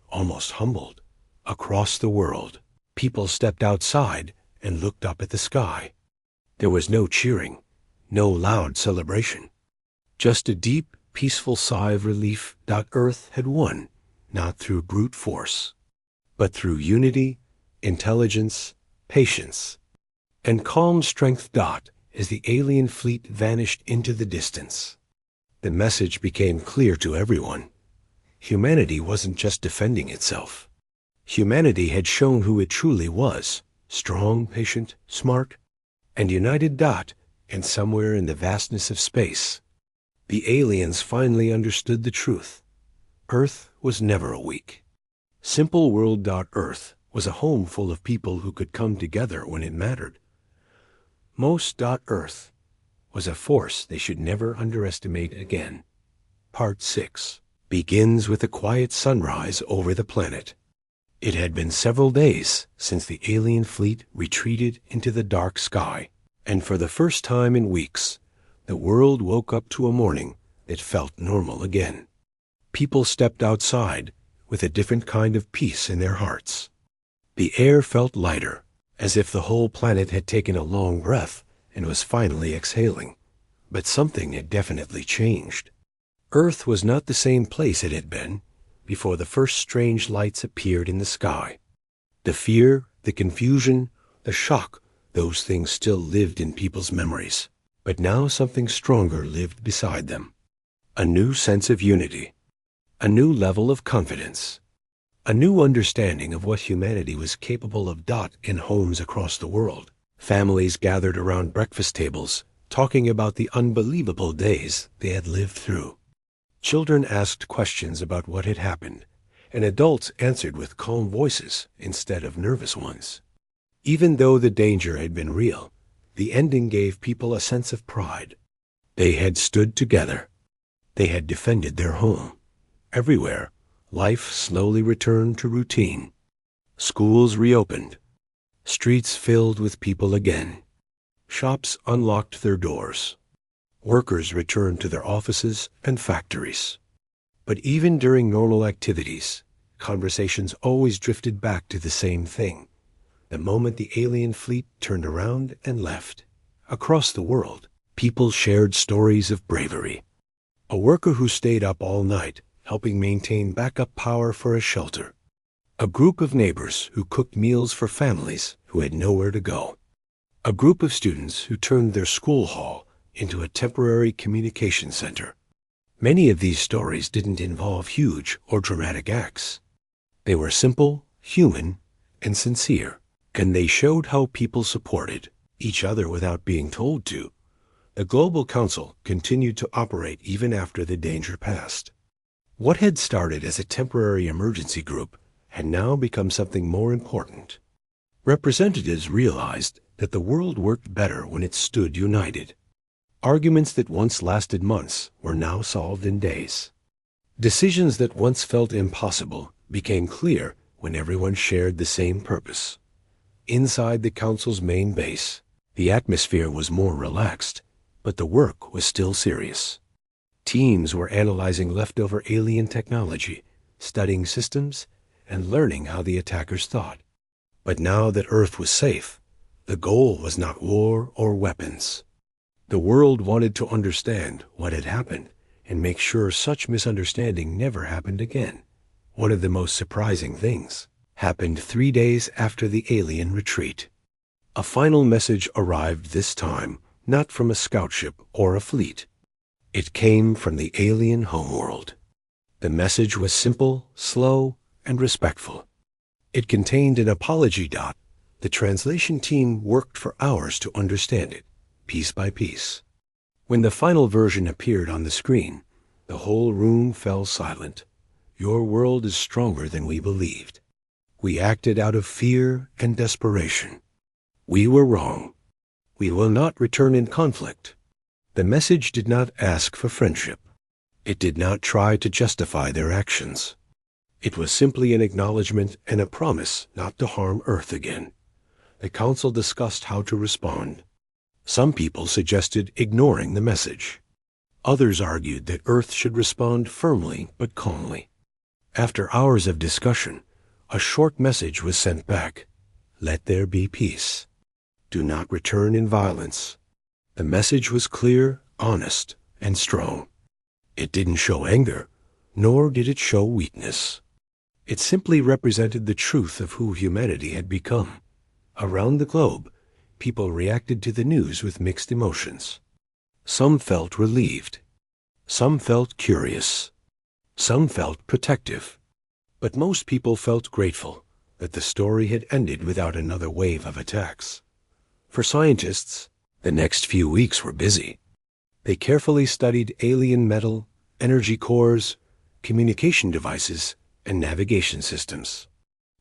almost humbled, across the world. People stepped outside and looked up at the sky. There was no cheering, no loud celebration. Just a deep, peaceful sigh of relief that Earth had won, not through brute force, but through unity, intelligence, patience, and calm strength. As the alien fleet vanished into the distance, the message became clear to everyone. Humanity wasn't just defending itself. Humanity had shown who it truly was, strong, patient, smart, and united. And somewhere in the vastness of space, the aliens finally understood the truth. Earth was never a weak, simple world. Earth was a home full of people who could come together when it mattered. Most. Earth was a force they should never underestimate again. Part 6 begins with a quiet sunrise over the planet. It had been several days since the alien fleet retreated into the dark sky, and for the first time in weeks, the world woke up to a morning that felt normal again. People stepped outside with a different kind of peace in their hearts. The air felt lighter, as if the whole planet had taken a long breath and was finally exhaling. But something had definitely changed. Earth was not the same place it had been before the first strange lights appeared in the sky. The fear, the confusion, the shock, those things still lived in people's memories. But now something stronger lived beside them. A new sense of unity, a new level of confidence, a new understanding of what humanity was capable of. In homes across the world, families gathered around breakfast tables, talking about the unbelievable days they had lived through. Children asked questions about what had happened, and adults answered with calm voices instead of nervous ones. Even though the danger had been real, the ending gave people a sense of pride. They had stood together. They had defended their home. Everywhere, life slowly returned to routine. Schools reopened. Streets filled with people again. Shops unlocked their doors. Workers returned to their offices and factories. But even during normal activities, conversations always drifted back to the same thing. The moment the alien fleet turned around and left, across the world, people shared stories of bravery. A worker who stayed up all night, helping maintain backup power for a shelter. A group of neighbors who cooked meals for families who had nowhere to go. A group of students who turned their school hall into a temporary communication center. Many of these stories didn't involve huge or dramatic acts. They were simple, human, and sincere, and they showed how people supported each other without being told to. The Global Council continued to operate even after the danger passed. What had started as a temporary emergency group had now become something more important. Representatives realized that the world worked better when it stood united. Arguments that once lasted months were now solved in days. Decisions that once felt impossible became clear when everyone shared the same purpose. Inside the Council's main base, the atmosphere was more relaxed, but the work was still serious. Teams were analyzing leftover alien technology, studying systems, and learning how the attackers thought. But now that Earth was safe, the goal was not war or weapons. The world wanted to understand what had happened and make sure such misunderstanding never happened again. One of the most surprising things happened 3 days after the alien retreat. A final message arrived this time, not from a scout ship or a fleet. It came from the alien homeworld. The message was simple, slow, and respectful. It contained an apology. The translation team worked for hours to understand it, piece by piece. When the final version appeared on the screen, the whole room fell silent. Your world is stronger than we believed. We acted out of fear and desperation. We were wrong. We will not return in conflict. The message did not ask for friendship. It did not try to justify their actions. It was simply an acknowledgement and a promise not to harm Earth again. The Council discussed how to respond. Some people suggested ignoring the message. Others argued that Earth should respond firmly but calmly. After hours of discussion, a short message was sent back. Let there be peace. Do not return in violence. The message was clear, honest, and strong. It didn't show anger, nor did it show weakness. It simply represented the truth of who humanity had become. Around the globe, people reacted to the news with mixed emotions. Some felt relieved. Some felt curious. Some felt protective. But most people felt grateful that the story had ended without another wave of attacks. For scientists, the next few weeks were busy. They carefully studied alien metal, energy cores, communication devices, and navigation systems.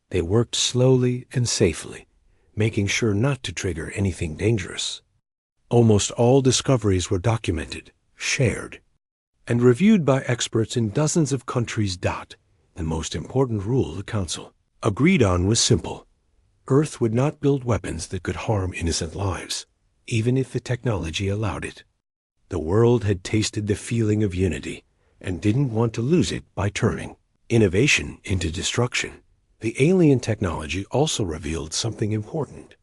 They worked slowly and safely, making sure not to trigger anything dangerous. Almost all discoveries were documented, shared, and reviewed by experts in dozens of countries. The most important rule the Council agreed on was simple. Earth would not build weapons that could harm innocent lives, even if the technology allowed it. The world had tasted the feeling of unity and didn't want to lose it by turning innovation into destruction. The alien technology also revealed something important.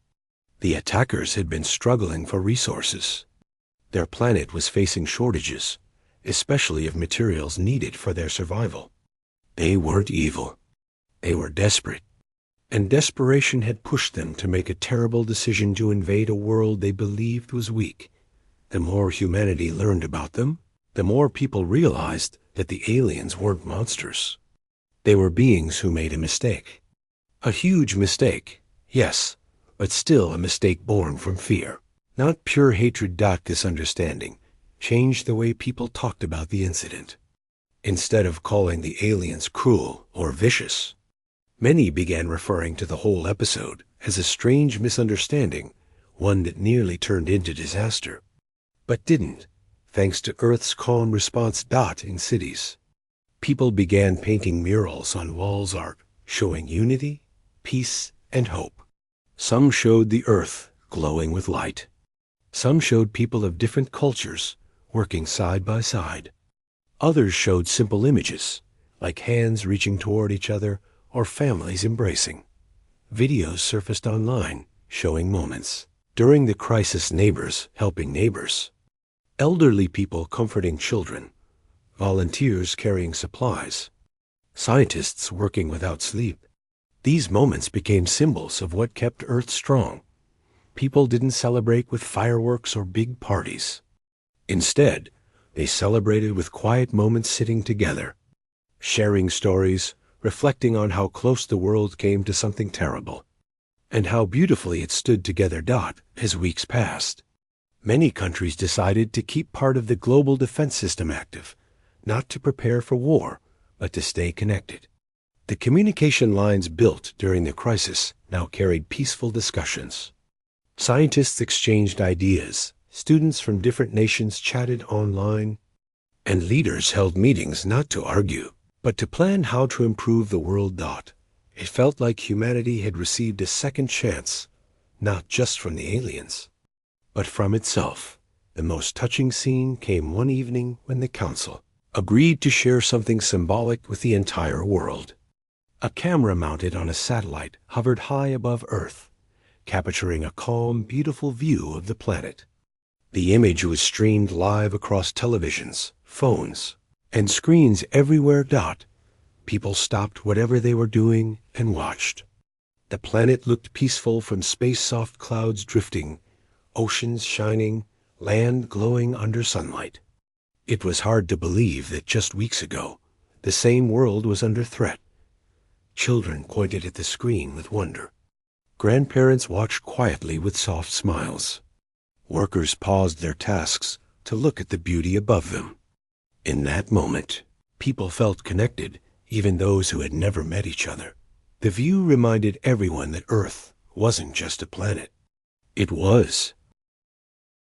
The attackers had been struggling for resources. Their planet was facing shortages, especially of materials needed for their survival. They weren't evil. They were desperate. And desperation had pushed them to make a terrible decision to invade a world they believed was weak. The more humanity learned about them, the more people realized that the aliens weren't monsters. They were beings who made a mistake. A huge mistake, yes, but still a mistake born from fear, not pure hatred. This understanding changed the way people talked about the incident. Instead of calling the aliens cruel or vicious, many began referring to the whole episode as a strange misunderstanding, one that nearly turned into disaster, but didn't, thanks to Earth's calm response. In cities, people began painting murals on walls, art showing unity, peace, and hope. Some showed the Earth glowing with light. Some showed people of different cultures working side by side. Others showed simple images, like hands reaching toward each other or families embracing. Videos surfaced online showing moments during the crisis, neighbors helping neighbors, elderly people comforting children, volunteers carrying supplies, scientists working without sleep. These moments became symbols of what kept Earth strong. People didn't celebrate with fireworks or big parties. Instead, they celebrated with quiet moments, sitting together, sharing stories, reflecting on how close the world came to something terrible, and how beautifully it stood together. As weeks passed, many countries decided to keep part of the global defense system active, not to prepare for war, but to stay connected. The communication lines built during the crisis now carried peaceful discussions. Scientists exchanged ideas, students from different nations chatted online, and leaders held meetings not to argue, but to plan how to improve the world. It felt like humanity had received a second chance, not just from the aliens, but from itself. The most touching scene came one evening when the Council agreed to share something symbolic with the entire world. A camera mounted on a satellite hovered high above Earth, capturing a calm, beautiful view of the planet. The image was streamed live across televisions, phones, and screens everywhere. People stopped whatever they were doing and watched. The planet looked peaceful from space, soft clouds drifting, oceans shining, land glowing under sunlight. It was hard to believe that just weeks ago, the same world was under threat. Children pointed at the screen with wonder. Grandparents watched quietly with soft smiles. Workers paused their tasks to look at the beauty above them. In that moment, people felt connected, even those who had never met each other. The view reminded everyone that Earth wasn't just a planet. It was